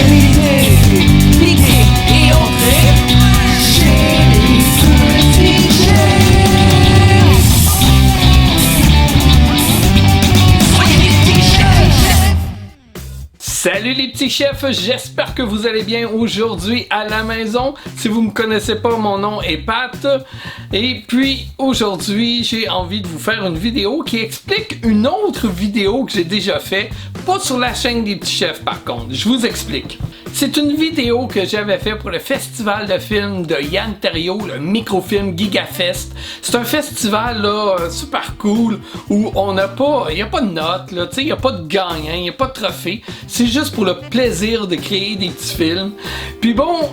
l'idée, piquer et entrer chez les petits chefs. Soyez les petits chefs. Salut les petits chefs, j'espère que vous allez bien aujourd'hui à la maison. Si vous ne me connaissez pas, mon nom est Pat. Et puis aujourd'hui, j'ai envie de vous faire une vidéo qui explique une autre vidéo que j'ai déjà fait. Pas sur la chaîne des petits chefs par contre, je vous explique. C'est une vidéo que j'avais fait pour le festival de films de Yann Terriot, le microfilm GigaFest. C'est un festival là, super cool où on n'a pas, il n'y a pas de notes, là, il n'y a pas de gagnant, il n'y a pas de trophée. C'est juste pour le plaisir de créer des petits films. Puis bon,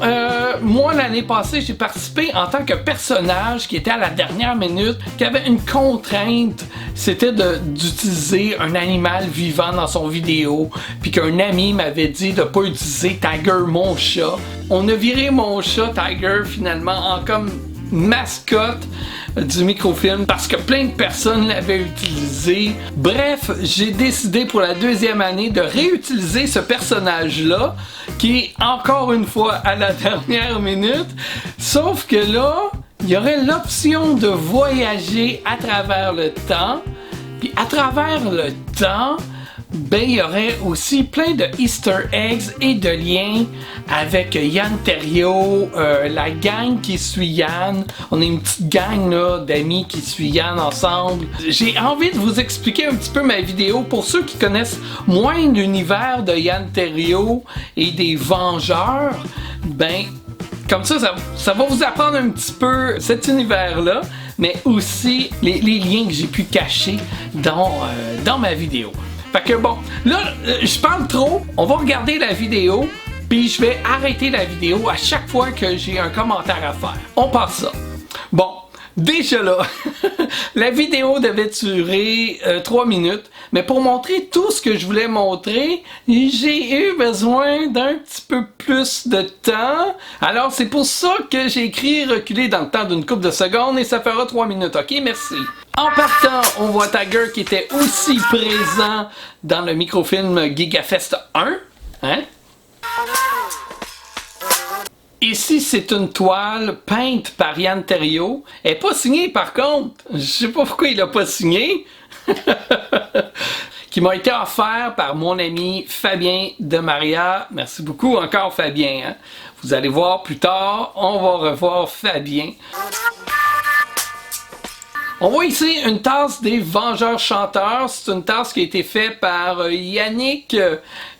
moi l'année passée, j'ai participé en tant que personnage qui était à la dernière minute, qui avait une contrainte, c'était d'utiliser un animal vivant dans son vidéo, puis qu'un ami m'avait dit de ne pas utiliser Tiger, mon chat. On a viré mon chat Tiger finalement en comme mascotte du microfilm parce que plein de personnes l'avaient utilisé. Bref, j'ai décidé pour la deuxième année de réutiliser ce personnage-là qui est encore une fois à la dernière minute. Sauf que là, il y aurait l'option de voyager à travers le temps. Puis à travers le temps, ben, il y aurait aussi plein de Easter eggs et de liens avec Yann Terriot, la gang qui suit Yann. On est une petite gang là, d'amis qui suit Yann ensemble. J'ai envie de vous expliquer un petit peu ma vidéo pour ceux qui connaissent moins l'univers de Yann Terriot et des Vengeurs. Ben, comme ça va vous apprendre un petit peu cet univers-là, mais aussi les liens que j'ai pu cacher dans ma vidéo. Fait que bon, là, je parle trop, on va regarder la vidéo, puis je vais arrêter la vidéo à chaque fois que j'ai un commentaire à faire. On passe ça. Bon, déjà là, la vidéo devait durer 3 minutes, mais pour montrer tout ce que je voulais montrer, j'ai eu besoin d'un petit peu plus de temps. Alors c'est pour ça que j'ai écrit reculer dans le temps d'une couple de secondes et ça fera 3 minutes. Ok, merci. En partant, on voit Tiger qui était aussi présent dans le microfilm GigaFest 1. Hein? Ici, c'est une toile peinte par Yann Terriot. Elle n'est pas signée par contre. Je sais pas pourquoi il l'a pas signée. Qui m'a été offert par mon ami Fabien de Maria. Merci beaucoup encore Fabien. Hein? Vous allez voir plus tard, on va revoir Fabien. On voit ici une tasse des Vengeurs Chanteurs. C'est une tasse qui a été faite par Yannick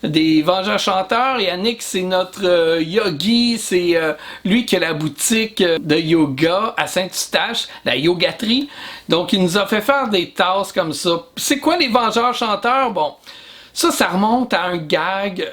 des Vengeurs Chanteurs. Yannick, c'est notre yogi. C'est lui qui a la boutique de yoga à Saint-Eustache, la yogaterie. Donc, il nous a fait faire des tasses comme ça. C'est quoi les Vengeurs Chanteurs? Bon, ça remonte à un gag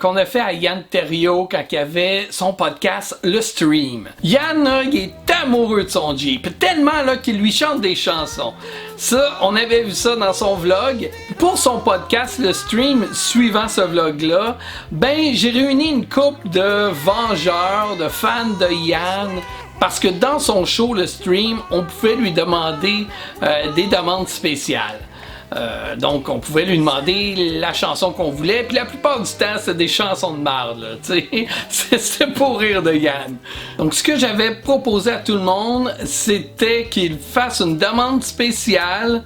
qu'on a fait à Yann Terriot quand il avait son podcast Le Stream. Yann, là, il est amoureux de son Jeep, tellement là qu'il lui chante des chansons. Ça, on avait vu ça dans son vlog. Pour son podcast Le Stream, suivant ce vlog-là, ben j'ai réuni une couple de vengeurs, de fans de Yann. Parce que dans son show, Le Stream, on pouvait lui demander des demandes spéciales. Donc on pouvait lui demander la chanson qu'on voulait, puis la plupart du temps c'était des chansons de marde, c'était pour rire de Yann. Donc ce que j'avais proposé à tout le monde, c'était qu'il fasse une demande spéciale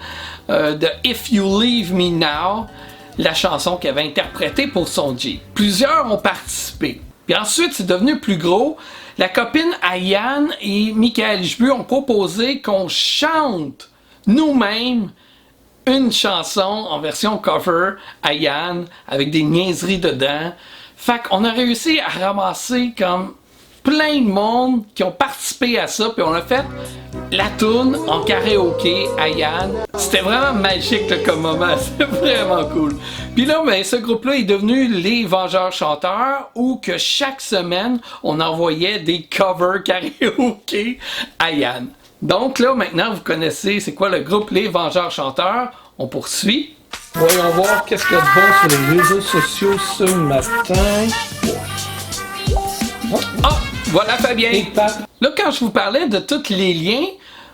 de If You Leave Me Now, la chanson qu'il avait interprétée pour son Jeep. Plusieurs ont participé. Puis ensuite c'est devenu plus gros. La copine à Yann et Michael Jbu ont proposé qu'on chante nous-mêmes une chanson en version cover à Yann avec des niaiseries dedans. Fait qu'on a réussi à ramasser comme plein de monde qui ont participé à ça, puis on a fait la toune en karaoké à Yann. C'était vraiment magique là, comme moment, c'est vraiment cool. Puis là, ben, ce groupe-là est devenu les Vengeurs Chanteurs, où que chaque semaine, on envoyait des covers karaoké à Yann. Donc là, maintenant, vous connaissez c'est quoi le groupe Les Vengeurs Chanteurs. On poursuit. Voyons voir qu'est-ce qu'il y a de bon sur les réseaux sociaux ce matin. Ah, voilà Fabien. Là, quand je vous parlais de tous les liens,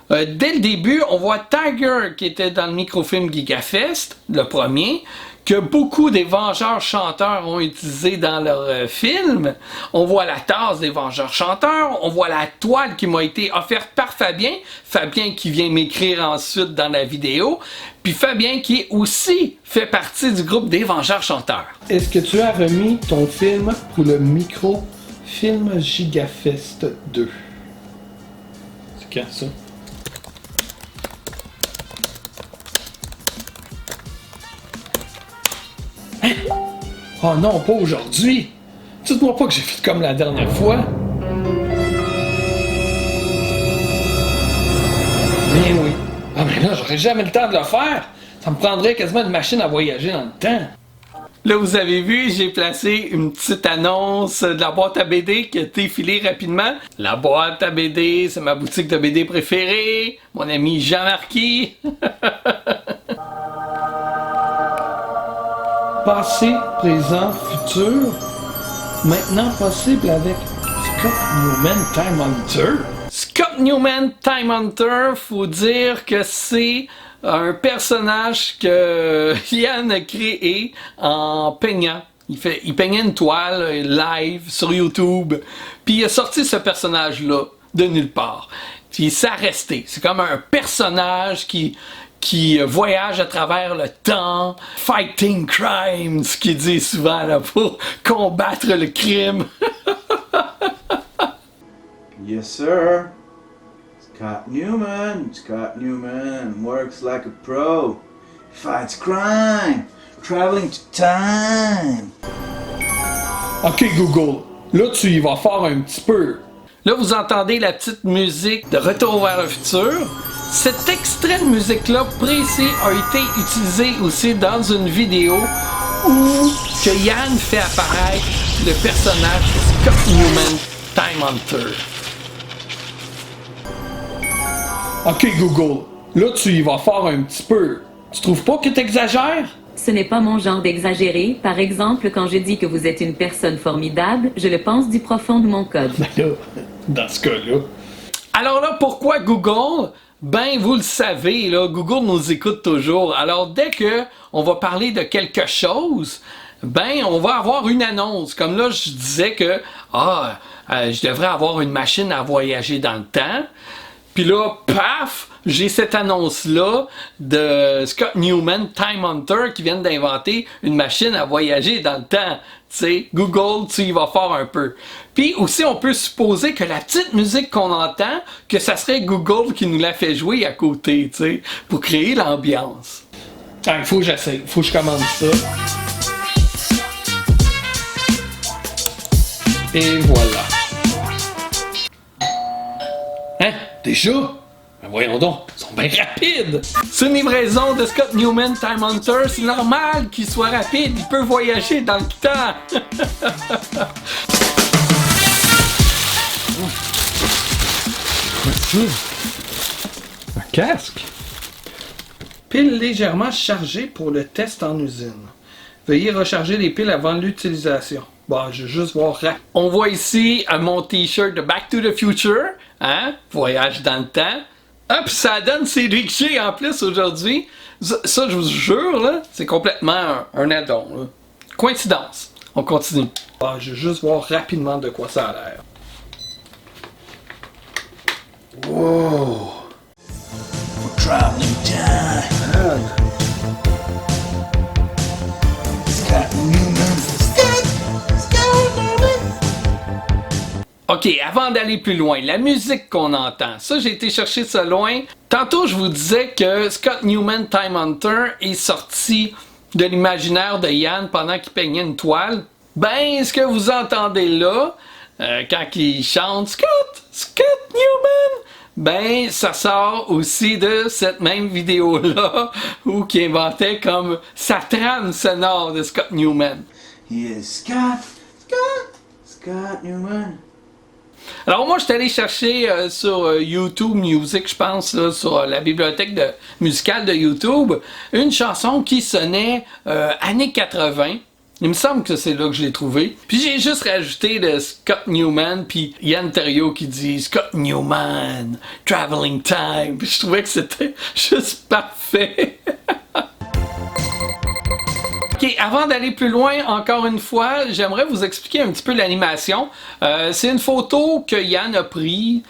dès le début, on voit Tiger qui était dans le microfilm GigaFest, le premier, que beaucoup des Vengeurs chanteurs ont utilisé dans leurs films. On voit la tasse des Vengeurs chanteurs, on voit la toile qui m'a été offerte par Fabien. Fabien qui vient m'écrire ensuite dans la vidéo. Puis Fabien qui aussi fait partie du groupe des Vengeurs chanteurs. Est-ce que tu as remis ton film pour le micro-film Gigafest 2? C'est quand ça? Hein? Oh non, pas aujourd'hui! Dites-moi pas que j'ai fait comme la dernière fois. Mais oui. Ah mais là, j'aurais jamais le temps de le faire. Ça me prendrait quasiment une machine à voyager dans le temps. Là, vous avez vu, j'ai placé une petite annonce de la boîte à BD qui a défilé rapidement. La boîte à BD, c'est ma boutique de BD préférée. Mon ami Jean-Marquis. Passé, présent, futur. Maintenant possible avec Scott Newman Time Hunter. Scott Newman Time Hunter, faut dire que c'est un personnage que Yann a créé en peignant. Il peignait une toile live sur YouTube, puis il a sorti ce personnage-là de nulle part. Puis ça a resté. C'est comme un personnage qui voyage à travers le temps, fighting crime, ce qu'il dit souvent là, pour combattre le crime. Yes, sir. Scott Newman works like a pro. Fights crime. Traveling to time. Ok Google, là tu y vas fort un petit peu. Là vous entendez la petite musique de Retour vers le futur. Cet extrait de musique-là précis a été utilisé aussi dans une vidéo où que Yann fait apparaître le personnage de Scott Newman Time Hunter. Ok Google, là tu y vas fort un petit peu. Tu trouves pas que t'exagères? Ce n'est pas mon genre d'exagérer. Par exemple, quand je dis que vous êtes une personne formidable, je le pense du profond de mon code. Ben là, dans ce cas-là. Alors là, pourquoi Google? Ben, vous le savez, là, Google nous écoute toujours. Alors, dès que on va parler de quelque chose, ben, on va avoir une annonce. Comme là, je disais que, je devrais avoir une machine à voyager dans le temps. Puis là, paf, j'ai cette annonce-là de Scott Newman, Time Hunter, qui vient d'inventer une machine à voyager dans le temps. Tu sais, Google, tu y vas fort un peu. Puis aussi, on peut supposer que la petite musique qu'on entend, que ça serait Google qui nous l'a fait jouer à côté, tu sais, pour créer l'ambiance. Ah, il faut que j'essaye, il faut que je commande ça. Et voilà. Hein? Déjà? Ben voyons donc, ils sont bien rapides! C'est une livraison de Scott Newman Time Hunter, c'est normal qu'il soit rapide, il peut voyager dans le temps! Un casque? Pile légèrement chargée pour le test en usine. Veuillez recharger les piles avant l'utilisation. Bon, je vais juste voir. On voit ici mon t-shirt de Back to the Future, hein? Voyage dans le temps. Ah, puis ça donne c'est lui que j'ai en plus aujourd'hui. Ça, je vous jure, là, c'est complètement un add-on. Là. Coïncidence. On continue. Ah, je vais juste voir rapidement de quoi ça a l'air. Wow! Traveling time. Scott Newman. Ok, avant d'aller plus loin, la musique qu'on entend, ça j'ai été chercher ça loin. Tantôt je vous disais que Scott Newman Time Hunter est sorti de l'imaginaire de Yann pendant qu'il peignait une toile. Ben, ce que vous entendez là, quand il chante Scott Newman, ben ça sort aussi de cette même vidéo-là où il inventait comme sa trame sonore de Scott Newman. Yes, Scott Newman. Alors moi, je suis allé chercher sur YouTube Music, je pense, là, sur la bibliothèque musicale de YouTube, une chanson qui sonnait années 80. Il me semble que c'est là que je l'ai trouvé. Puis j'ai juste rajouté de Scott Newman, puis Yann Terriot qui dit Scott Newman, Traveling Time. Puis je trouvais que c'était juste parfait. avant d'aller plus loin, encore une fois, j'aimerais vous expliquer un petit peu l'animation. C'est une photo que Yann a prise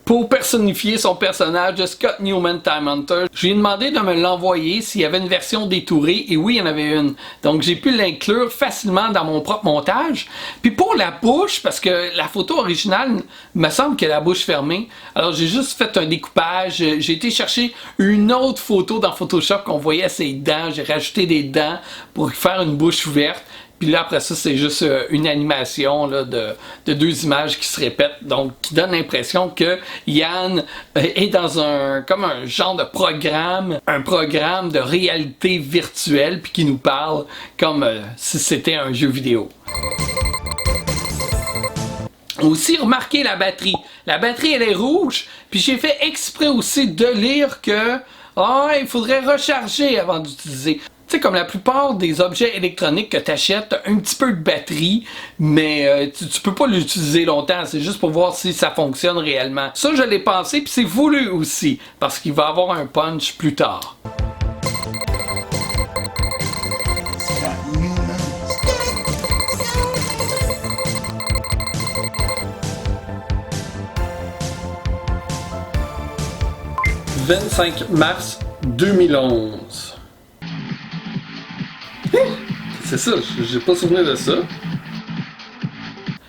pour personnifier son personnage de Scott Newman Time Hunter. Je lui ai demandé de me l'envoyer s'il y avait une version détourée, et oui, il y en avait une. Donc j'ai pu l'inclure facilement dans mon propre montage. Puis pour la bouche, parce que la photo originale me semble qu'elle a la bouche fermée, alors j'ai juste fait un découpage. J'ai été chercher une autre photo dans Photoshop qu'on voyait ses dents. J'ai rajouté des dents pour faire une bouche ouverte. Puis là, après ça, c'est juste une animation là, de deux images qui se répètent, donc qui donne l'impression que Yann est dans comme un genre de programme, un programme de réalité virtuelle, puis qui nous parle comme si c'était un jeu vidéo. Aussi, remarquez la batterie. La batterie, elle est rouge, puis j'ai fait exprès aussi de lire que il faudrait recharger avant d'utiliser. Tu sais, comme la plupart des objets électroniques que tu achètes, t'as un petit peu de batterie, mais tu peux pas l'utiliser longtemps. C'est juste pour voir si ça fonctionne réellement. Ça, je l'ai pensé, puis c'est voulu aussi, parce qu'il va avoir un punch plus tard. Scott Newman. 25 mars 2011. C'est ça, j'ai pas souvenir de ça.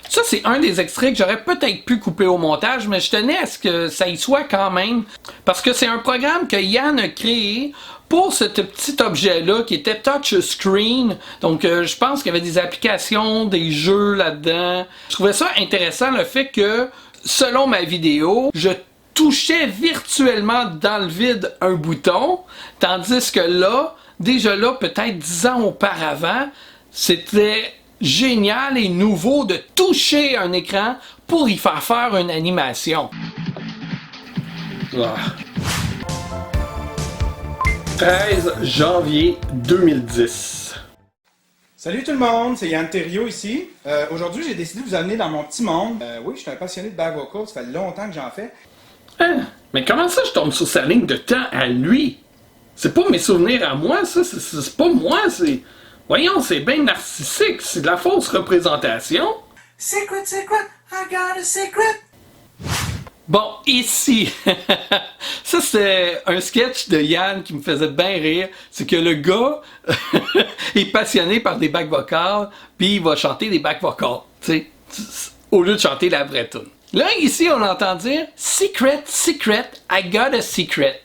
Ça, c'est un des extraits que j'aurais peut-être pu couper au montage, mais je tenais à ce que ça y soit quand même. Parce que c'est un programme que Yann a créé pour ce petit objet-là qui était touchscreen. Donc, je pense qu'il y avait des applications, des jeux là-dedans. Je trouvais ça intéressant, le fait que, selon ma vidéo, je touchais virtuellement dans le vide un bouton, tandis que là, déjà là, peut-être 10 ans auparavant, c'était génial et nouveau de toucher un écran pour y faire une animation. 13 janvier 2010. Salut tout le monde, c'est Yann Thériault ici. Aujourd'hui, j'ai décidé de vous amener dans mon petit monde. Oui, je suis un passionné de back vocals, ça fait longtemps que j'en fais. Hein? Mais comment ça je tombe sur sa ligne de temps à lui? C'est pas mes souvenirs à moi, ça, c'est pas moi, c'est... Voyons, c'est bien narcissique, c'est de la fausse représentation. Secret, secret, I got a secret. Bon, ici, ça c'est un sketch de Yann qui me faisait bien rire. C'est que le gars est passionné par des back vocals, puis il va chanter des back vocals, tu sais, au lieu de chanter la vraie tune. Là, ici, on entend dire « Secret, secret, I got a secret ».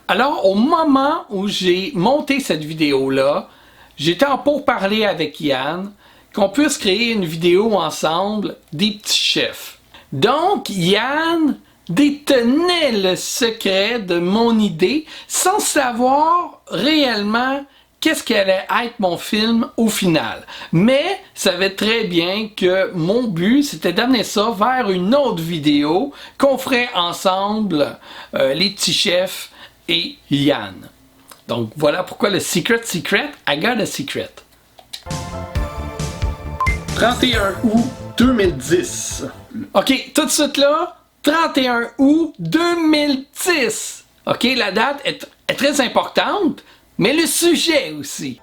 Alors, au moment où j'ai monté cette vidéo-là, j'étais en pourparlers avec Yann qu'on puisse créer une vidéo ensemble des petits chefs. Donc, Yann détenait le secret de mon idée sans savoir réellement qu'est-ce qu'allait être mon film au final. Mais, savait très bien que mon but, c'était d'amener ça vers une autre vidéo qu'on ferait ensemble, les petits chefs et Yann. Donc, voilà pourquoi le Secret, secret, I got a secret. 31 août 2010. OK, tout de suite là, 31 août 2010. OK, la date est très importante, mais le sujet aussi.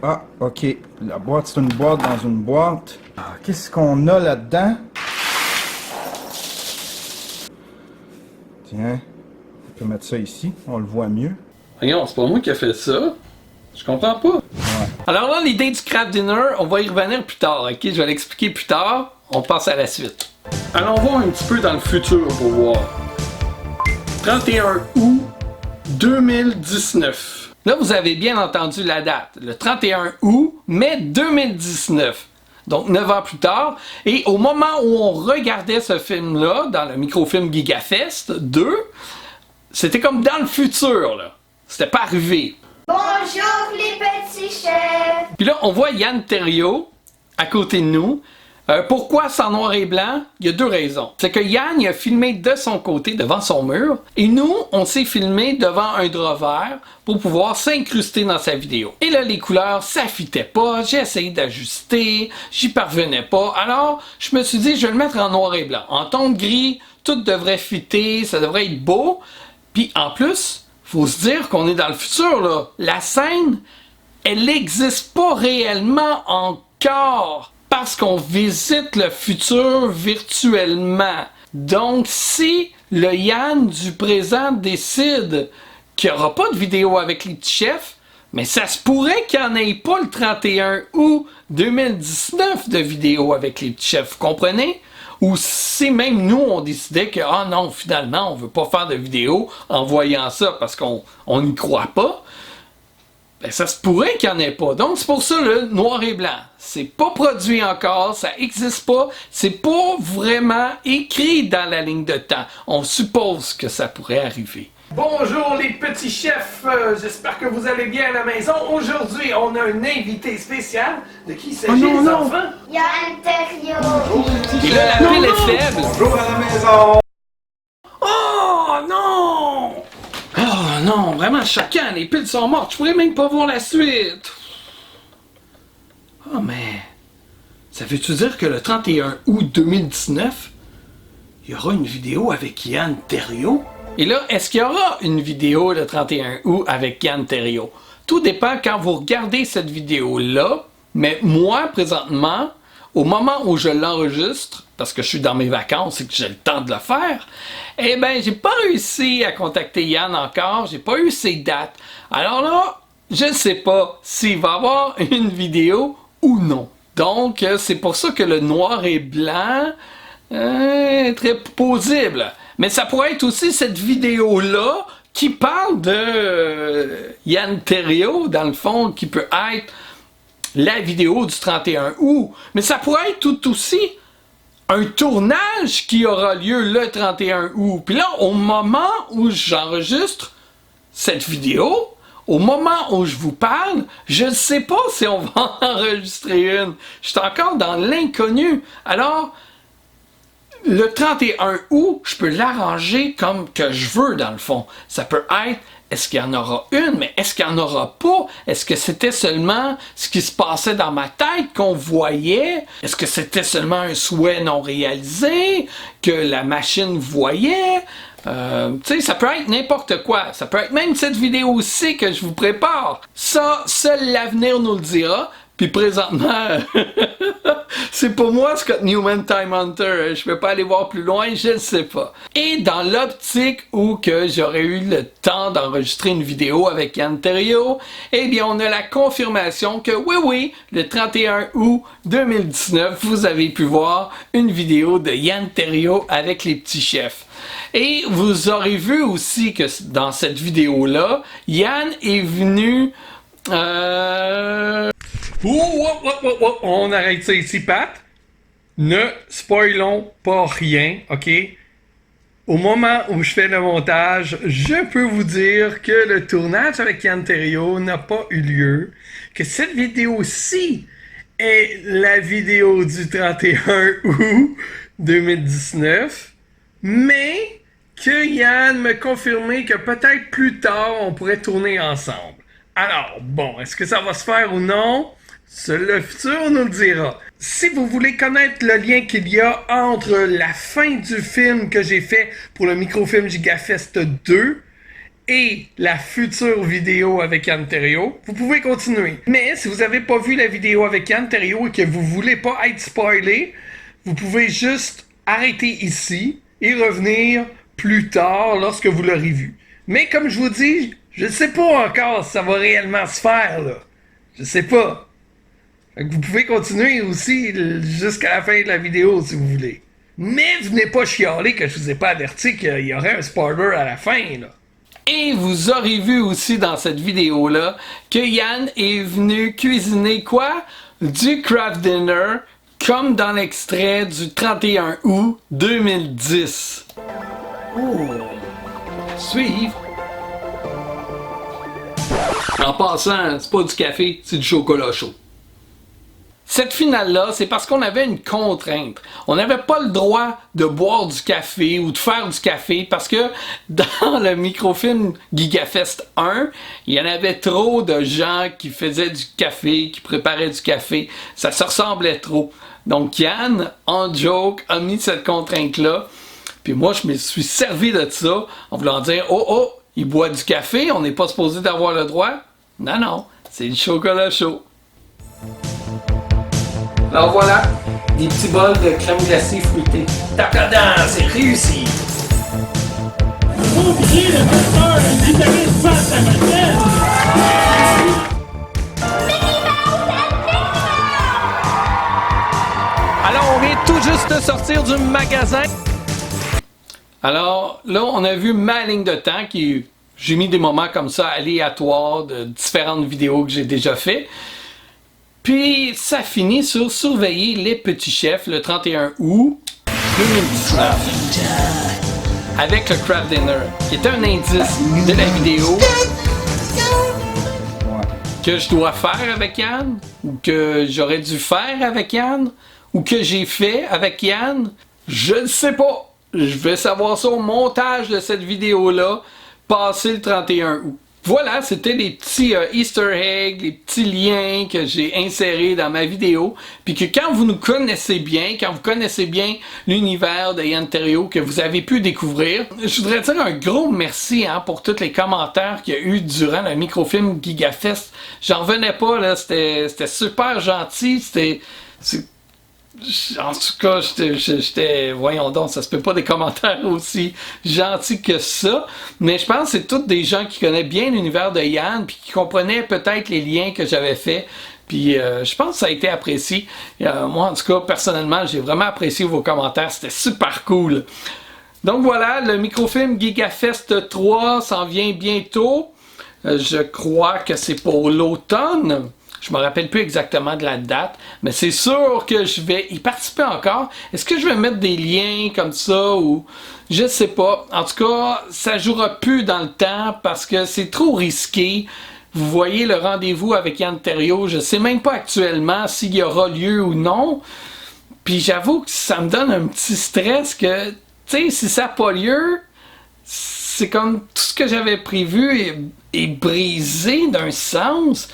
Ah, ok. La boîte, c'est une boîte dans une boîte. Ah, qu'est-ce qu'on a là-dedans? Tiens, on peut mettre ça ici, on le voit mieux. Voyons, c'est pas moi qui ai fait ça. Je comprends pas. Ouais. Alors là, l'idée du craft dinner, on va y revenir plus tard, ok? Je vais l'expliquer plus tard. On passe à la suite. Allons voir un petit peu dans le futur pour voir. 31 août 2019. Là, vous avez bien entendu la date. Le 31 août, mai 2019. Donc, 9 ans plus tard. Et au moment où on regardait ce film-là, dans le microfilm GigaFest 2, c'était comme dans le futur, là. C'était pas arrivé. Bonjour les petits chefs! Puis là, on voit Yann Thériault à côté de nous. Pourquoi c'est en noir et blanc? Il y a deux raisons. C'est que Yann, il a filmé de son côté, devant son mur, et nous, on s'est filmé devant un drap vert pour pouvoir s'incruster dans sa vidéo. Et là, les couleurs, ça fitait pas, j'ai essayé d'ajuster, j'y parvenais pas. Alors, je me suis dit, je vais le mettre en noir et blanc. En ton de gris, tout devrait fitter, ça devrait être beau. Puis en plus, faut se dire qu'on est dans le futur, là. La scène elle n'existe pas réellement encore parce qu'on visite le futur virtuellement. Donc, si le Yann du présent décide qu'il n'y aura pas de vidéo avec les petits chefs, mais ça se pourrait qu'il n'y en ait pas le 31 août 2019 de vidéo avec les petits chefs, vous comprenez? Ou si même nous, on décidait que, ah non, finalement, on veut pas faire de vidéo en voyant ça parce qu'on n'y croit pas, ben ça se pourrait qu'il n'y en ait pas. Donc, c'est pour ça le noir et blanc. C'est pas produit encore, ça n'existe pas, c'est pas vraiment écrit dans la ligne de temps. On suppose que ça pourrait arriver. Bonjour les petits chefs, j'espère que vous allez bien à la maison. Aujourd'hui, on a un invité spécial. De qui il s'agit, les enfants? Yann Terriot. Et là, la pile est faible. Bonjour à la maison! Oh non! Oh non, vraiment choquant, les piles sont mortes, je pourrais même pas voir la suite. Oh mais, ça veut-tu dire que le 31 août 2019, il y aura une vidéo avec Yann Terriot? Et là, est-ce qu'il y aura une vidéo le 31 août avec Yann Terriot? Tout dépend quand vous regardez cette vidéo-là, mais moi, présentement, au moment où je l'enregistre, parce que je suis dans mes vacances et que j'ai le temps de le faire, eh ben, j'ai pas réussi à contacter Yann encore, j'ai pas eu ses dates. Alors là, je ne sais pas s'il va y avoir une vidéo ou non. Donc, c'est pour ça que le noir et blanc est très plausible. Mais ça pourrait être aussi cette vidéo-là qui parle de Yann Terriot, dans le fond, qui peut être la vidéo du 31 août. Mais ça pourrait être tout aussi un tournage qui aura lieu le 31 août. Puis là, au moment où j'enregistre cette vidéo, au moment où je vous parle, je ne sais pas si on va en enregistrer une. Je suis encore dans l'inconnu. Alors, le 31 août, je peux l'arranger comme que je veux, dans le fond. Ça peut être, est-ce qu'il y en aura une, mais est-ce qu'il n'y en aura pas? Est-ce que c'était seulement ce qui se passait dans ma tête qu'on voyait? Est-ce que c'était seulement un souhait non réalisé que la machine voyait? Tu sais, ça peut être n'importe quoi. Ça peut être même cette vidéo-ci que je vous prépare. Ça, seul l'avenir nous le dira. Puis présentement, c'est pour moi Scott Newman Time Hunter. Je peux pas aller voir plus loin, je ne sais pas. Et dans l'optique où que j'aurais eu le temps d'enregistrer une vidéo avec Yann Terriot, eh bien on a la confirmation que oui, le 31 août 2019, vous avez pu voir une vidéo de Yann Terriot avec les petits chefs. Et vous aurez vu aussi que dans cette vidéo-là, Yann est venu... On arrête ça ici, Pat. Ne spoilons pas rien, ok? Au moment où je fais le montage, je peux vous dire que le tournage avec Yann Terriot n'a pas eu lieu, que cette vidéo-ci est la vidéo du 31 août 2019, mais que Yann m'a confirmé que peut-être plus tard, on pourrait tourner ensemble. Alors, bon, est-ce que ça va se faire ou non? Seul le futur nous le dira. Si vous voulez connaître le lien qu'il y a entre la fin du film que j'ai fait pour le microfilm GigaFest 2 et la future vidéo avec Yann Terriot, vous pouvez continuer. Mais si vous n'avez pas vu la vidéo avec Yann Terriot et que vous voulez pas être spoilé, vous pouvez juste arrêter ici et revenir plus tard lorsque vous l'aurez vu. Mais comme je vous dis, je ne sais pas encore si ça va réellement se faire, là. Je sais pas. Fait que vous pouvez continuer aussi jusqu'à la fin de la vidéo si vous voulez. Mais venez pas chialer que je vous ai pas averti qu'il y aurait un spoiler à la fin, là. Et vous aurez vu aussi dans cette vidéo-là que Yann est venu cuisiner quoi? Du craft dinner, comme dans l'extrait du 31 août 2010. Oh! Suivre. En passant, c'est pas du café, c'est du chocolat chaud. Cette finale-là, c'est parce qu'on avait une contrainte. On n'avait pas le droit de boire du café ou de faire du café parce que dans le microfilm GigaFest 1, il y en avait trop de gens qui faisaient du café, qui préparaient du café. Ça se ressemblait trop. Donc Yann, en joke, a mis cette contrainte-là. Puis moi, je me suis servi de ça en voulant dire « Oh, il boit du café, on n'est pas supposé d'avoir le droit. » Non, c'est le chocolat chaud. Alors voilà, des petits bols de crème glacée fruitée. Tape là-dedans, c'est réussi! Alors, on vient tout juste de sortir du magasin. Alors, là, on a vu ma ligne de temps qui... J'ai mis des moments comme ça aléatoires de différentes vidéos que j'ai déjà fait. Puis, ça finit sur surveiller les petits chefs le 31 août 2019. Avec le Craft Dinner, qui est un indice de la vidéo que je dois faire avec Yann, ou que j'aurais dû faire avec Yann, ou que j'ai fait avec Yann. Je ne sais pas. Je vais savoir ça au montage de cette vidéo-là, passé le 31 août. Voilà, c'était les petits Easter eggs, les petits liens que j'ai insérés dans ma vidéo. Puis que quand vous nous connaissez bien, quand vous connaissez bien l'univers de Yann Terriot que vous avez pu découvrir, je voudrais dire un gros merci pour tous les commentaires qu'il y a eu durant le microfilm GigaFest. J'en revenais pas, là, c'était super gentil, en tout cas, j'étais... Voyons donc, ça se peut pas des commentaires aussi gentils que ça. Mais je pense que c'est tous des gens qui connaissent bien l'univers de Yann puis qui comprenaient peut-être les liens que j'avais faits. Puis je pense que ça a été apprécié. Moi, en tout cas, personnellement, j'ai vraiment apprécié vos commentaires. C'était super cool. Donc voilà, le microfilm GigaFest 3 s'en vient bientôt. Je crois que c'est pour l'automne. Je me rappelle plus exactement de la date, mais c'est sûr que je vais y participer encore. Est-ce que je vais mettre des liens comme ça ou je sais pas. En tout cas, ça jouera plus dans le temps parce que c'est trop risqué. Vous voyez le rendez-vous avec Yann Terriot, je sais même pas actuellement s'il y aura lieu ou non. Puis j'avoue que ça me donne un petit stress que, tu sais, si ça n'a pas lieu, c'est comme tout ce que j'avais prévu est brisé d'un sens.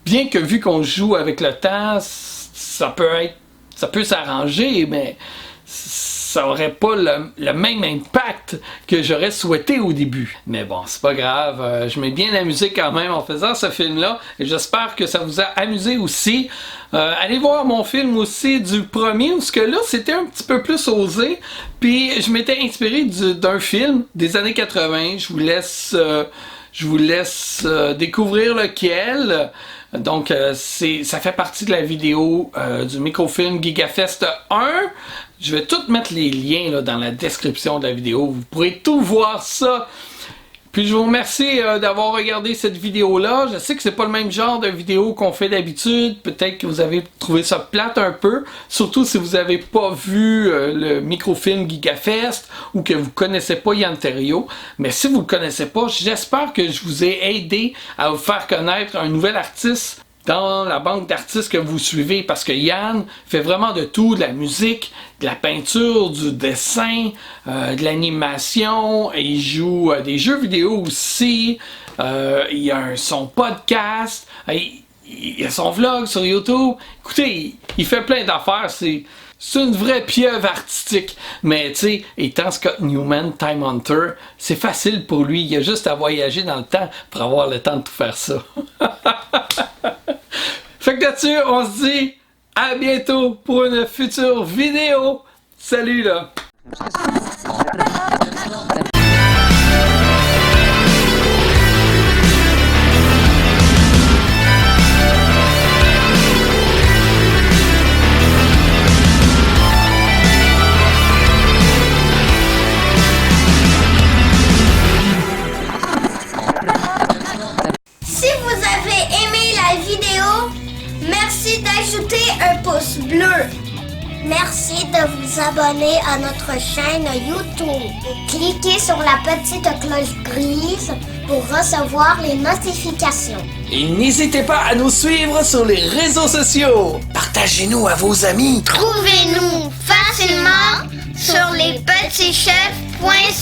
Bien que vu qu'on joue avec le temps, ça peut s'arranger, mais ça aurait pas le même impact que j'aurais souhaité au début. Mais bon, c'est pas grave, je m'ai bien amusé quand même en faisant ce film-là, et j'espère que ça vous a amusé aussi. Allez voir mon film aussi du premier, parce que là, c'était un petit peu plus osé, puis je m'étais inspiré d'un film des années 80, je vous laisse découvrir lequel. Donc, ça fait partie de la vidéo du microfilm GigaFest 1. Je vais tout mettre les liens là, dans la description de la vidéo. Vous pourrez tout voir ça. Puis je vous remercie d'avoir regardé cette vidéo-là. Je sais que c'est pas le même genre de vidéo qu'on fait d'habitude. Peut-être que vous avez trouvé ça plate un peu. Surtout si vous n'avez pas vu le microfilm GigaFest ou que vous connaissez pas Yann Terriot. Mais si vous le connaissez pas, j'espère que je vous ai aidé à vous faire connaître un nouvel artiste dans la banque d'artistes que vous suivez, parce que Yann fait vraiment de tout, de la musique, de la peinture, du dessin, de l'animation, et il joue des jeux vidéo aussi, il a son podcast, il a son vlog sur YouTube. Écoutez, il fait plein d'affaires, c'est une vraie pieuvre artistique. Mais tu sais, étant Scott Newman, Time Hunter, c'est facile pour lui, il a juste à voyager dans le temps pour avoir le temps de tout faire ça. Fait que là-dessus, on se dit à bientôt pour une future vidéo. Salut là! Si vous avez aimé la vidéo, merci d'ajouter un pouce bleu. Merci de vous abonner à notre chaîne YouTube. Cliquez sur la petite cloche grise pour recevoir les notifications. Et n'hésitez pas à nous suivre sur les réseaux sociaux. Partagez-nous à vos amis. Trouvez-nous facilement sur lespetitschefs.ca.